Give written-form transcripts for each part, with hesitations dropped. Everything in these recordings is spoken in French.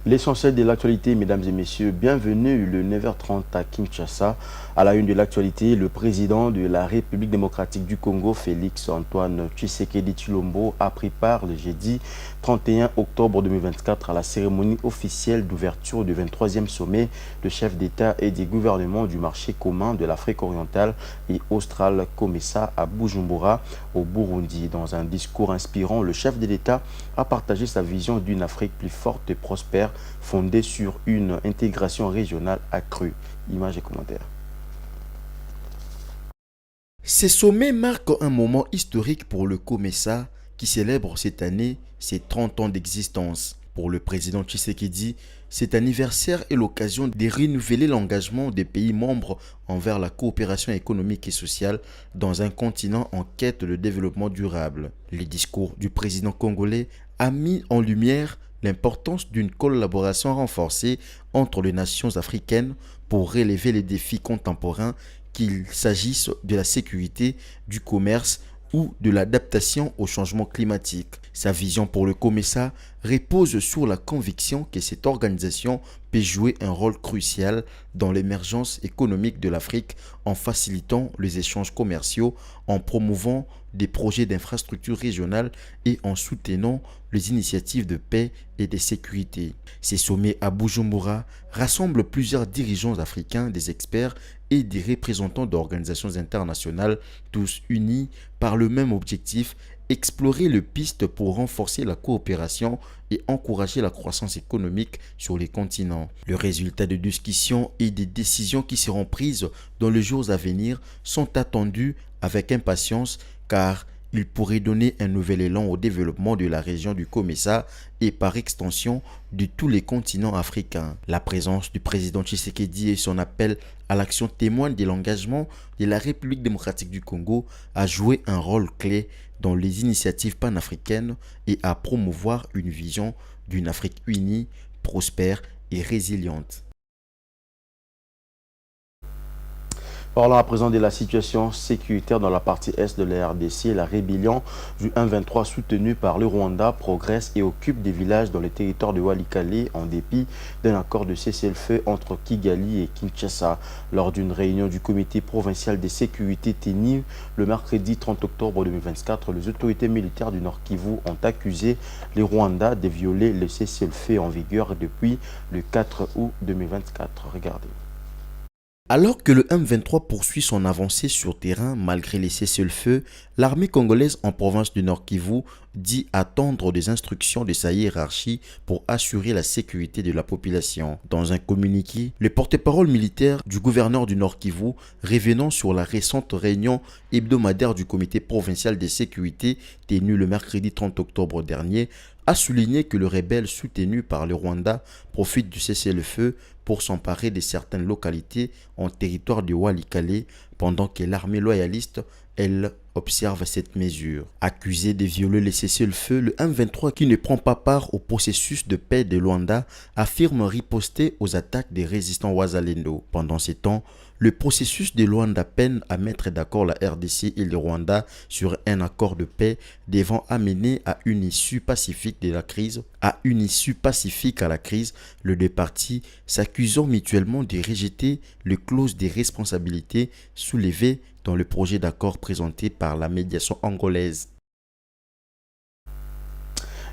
L'essentiel de l'actualité, mesdames et messieurs, bienvenue le 9h30 à Kinshasa. À la une de l'actualité, le président de la République démocratique du Congo, Félix Antoine Tshisekedi Tshilombo, a pris part le jeudi 31 octobre 2024 à la cérémonie officielle d'ouverture du 23e sommet de chefs d'État et des gouvernements du marché commun de l'Afrique orientale et australe, COMESA, à Bujumbura, au Burundi. Dans un discours inspirant, le chef de l'État a partagé sa vision d'une Afrique plus forte et prospère, fondée sur une intégration régionale accrue. Images et commentaires. Ces sommets marquent un moment historique pour le COMESA qui célèbre cette année ses 30 ans d'existence. Pour le président Tshisekedi, cet anniversaire est l'occasion de renouveler l'engagement des pays membres envers la coopération économique et sociale dans un continent en quête de développement durable. Les discours du président congolais a mis en lumière l'importance d'une collaboration renforcée entre les nations africaines pour relever les défis contemporains, qu'il s'agisse de la sécurité, du commerce ou de l'adaptation au changement climatique. Sa vision pour le COMESA repose sur la conviction que cette organisation peut jouer un rôle crucial dans l'émergence économique de l'Afrique en facilitant les échanges commerciaux, en promouvant des projets d'infrastructures régionales et en soutenant les initiatives de paix et de sécurité. Ces sommets à Bujumbura rassemblent plusieurs dirigeants africains, des experts et des représentants d'organisations internationales, tous unis par le même objectif: explorer les pistes pour renforcer la coopération et encourager la croissance économique sur les continents. Le résultat de discussions et des décisions qui seront prises dans les jours à venir sont attendus avec impatience, car il pourrait donner un nouvel élan au développement de la région du COMESA et par extension de tous les continents africains. La présence du président Tshisekedi et son appel à l'action témoignent de l'engagement de la République démocratique du Congo à jouer un rôle clé dans les initiatives panafricaines et à promouvoir une vision d'une Afrique unie, prospère et résiliente. Parlons à présent de la situation sécuritaire dans la partie est de la RDC. La rébellion du M23 soutenue par le Rwanda progresse et occupe des villages dans le territoire de Walikale en dépit d'un accord de cessez-le-feu entre Kigali et Kinshasa. Lors d'une réunion du comité provincial de sécurité tenue le mercredi 30 octobre 2024, les autorités militaires du Nord Kivu ont accusé les Rwandais de violer le cessez-le-feu en vigueur depuis le 4 août 2024. Regardez. Alors que le M23 poursuit son avancée sur terrain malgré les cessez-le-feu, l'armée congolaise en province du Nord Kivu dit attendre des instructions de sa hiérarchie pour assurer la sécurité de la population. Dans un communiqué, le porte-parole militaire du gouverneur du Nord Kivu, revenant sur la récente réunion hebdomadaire du comité provincial de sécurité tenue le mercredi 30 octobre dernier, a souligné que le rebelle soutenu par le Rwanda profite du cessez-le-feu pour s'emparer de certaines localités en territoire de Walikale, pendant que l'armée loyaliste, elle, observe cette mesure. Accusé de violer les cessez-le-feu, le M23, qui ne prend pas part au processus de paix de Luanda, affirme riposter aux attaques des résistants Wazalendo. Pendant ces temps, le processus de Luanda peine à mettre d'accord la RDC et le Rwanda sur un accord de paix devant amener à une issue pacifique de la crise. Les deux parties s'accusant mutuellement de rejeter les clauses de responsabilité soulevées dans le projet d'accord présenté par la médiation angolaise.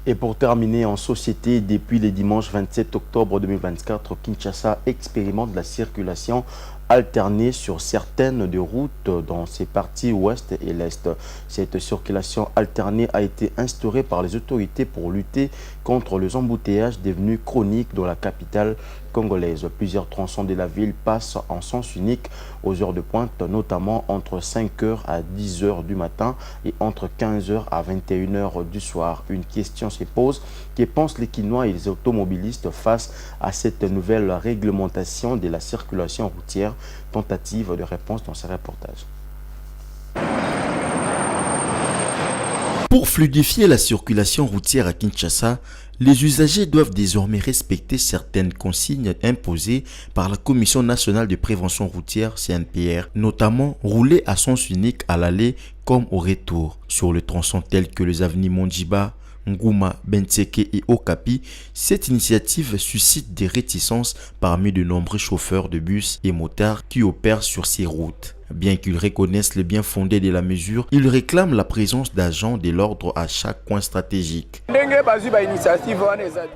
Et pour terminer, en société, depuis le dimanche 27 octobre 2024, Kinshasa expérimente la circulation alternée sur certaines des routes dans ses parties ouest et l'est. Cette circulation alternée a été instaurée par les autorités pour lutter contre les embouteillages devenus chroniques dans la capitale congolaise. Plusieurs tronçons de la ville passent en sens unique aux heures de pointe, notamment entre 5h à 10h du matin et entre 15h à 21h du soir. Une question se pose: que pensent les Kinois et les automobilistes face à cette nouvelle réglementation de la circulation routière? Tentative de réponse dans ce reportage. Pour fluidifier la circulation routière à Kinshasa, les usagers doivent désormais respecter certaines consignes imposées par la Commission nationale de prévention routière CNPR, notamment rouler à sens unique à l'aller comme au retour sur le tronçon tel que les avenues Monjiba, Ngouma, Bentseke et Okapi, cette initiative suscite des réticences parmi de nombreux chauffeurs de bus et motards qui opèrent sur ces routes. Bien qu'ils reconnaissent le bien fondé de la mesure, ils réclament la présence d'agents de l'ordre à chaque coin stratégique.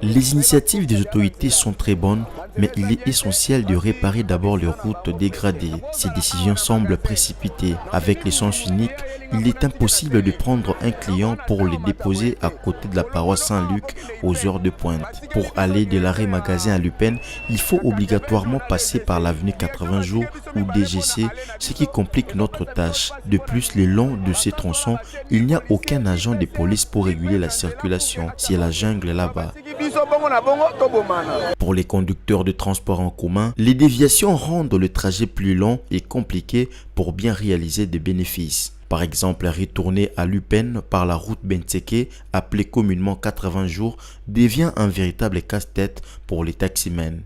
Les initiatives des autorités sont très bonnes, mais il est essentiel de réparer d'abord les routes dégradées. Ces décisions semblent précipitées. Avec l'essence unique, il est impossible de prendre un client pour le déposer à côté de la paroisse Saint-Luc aux heures de pointe. Pour aller de l'arrêt magasin à Lupin, il faut obligatoirement passer par l'avenue 80 jours ou DGC, ce qui complique notre tâche. De plus, le long de ces tronçons, il n'y a aucun agent de police pour réguler la circulation. C'est la jungle là-bas. Pour les conducteurs de transport en commun, les déviations rendent le trajet plus long et compliqué pour bien réaliser des bénéfices. Par exemple, retourner à Lupin par la route Bentseke, appelée communément 80 jours, devient un véritable casse-tête pour les taximens.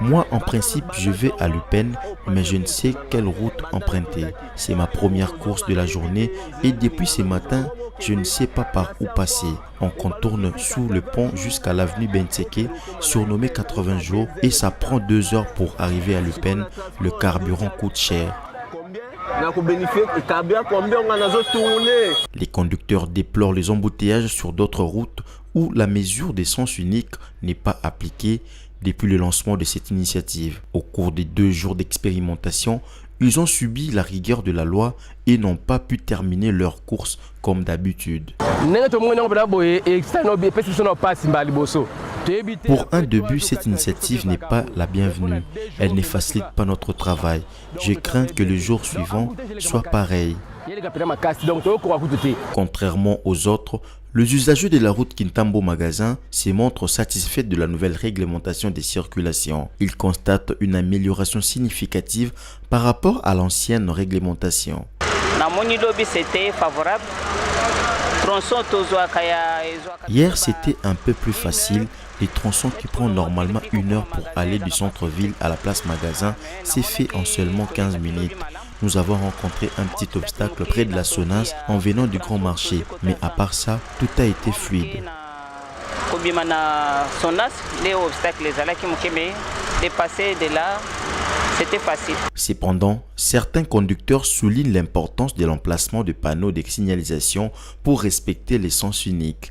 Moi, en principe, je vais à Lupin, mais je ne sais quelle route emprunter. C'est ma première course de la journée et depuis ce matin, je ne sais pas par où passer. On contourne sous le pont jusqu'à l'avenue Bentseke, surnommée 80 jours, et ça prend 2 heures pour arriver à Lupin. Le carburant coûte cher. Les conducteurs déplorent les embouteillages sur d'autres routes où la mesure d'essence unique n'est pas appliquée depuis le lancement de cette initiative. Au cours des 2 jours d'expérimentation, ils ont subi la rigueur de la loi et n'ont pas pu terminer leur course comme d'habitude. Pour un début, cette initiative n'est pas la bienvenue. Elle ne facilite pas notre travail. Je crains que le jour suivant soit pareil. Contrairement aux autres, les usagers de la route Kintambo-Magasin se montrent satisfaits de la nouvelle réglementation des circulations. Ils constatent une amélioration significative par rapport à l'ancienne réglementation. Hier, c'était un peu plus facile. Les tronçons qui prennent normalement 1 heure pour aller du centre-ville à la place Magasin, c'est fait en seulement 15 minutes. Nous avons rencontré un petit obstacle près de la Sonas en venant du Grand Marché, mais à part ça, tout a été fluide. C'était facile. Cependant, certains conducteurs soulignent l'importance de l'emplacement de panneaux de signalisation pour respecter les sens uniques.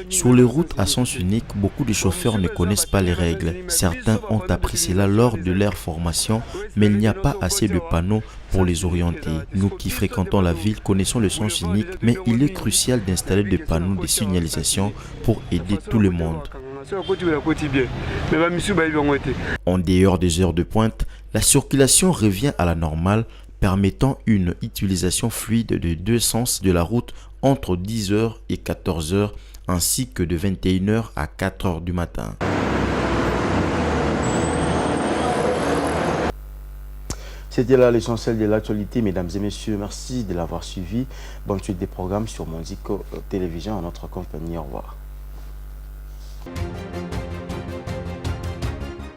Sur les routes à sens unique, beaucoup de chauffeurs ne connaissent pas les règles. Certains ont appris cela lors de leur formation, mais il n'y a pas assez de panneaux pour les orienter. Nous qui fréquentons la ville connaissons le sens unique, mais il est crucial d'installer des panneaux de signalisation pour aider tout le monde. En dehors des heures de pointe, la circulation revient à la normale, permettant une utilisation fluide de 2 sens de la route entre 10h et 14h, ainsi que de 21h à 4h du matin. C'était là l'essentiel de l'actualité, mesdames et messieurs. Merci de l'avoir suivi. Bonne suite des programmes sur Monzico Télévision en notre compagnie. Au revoir.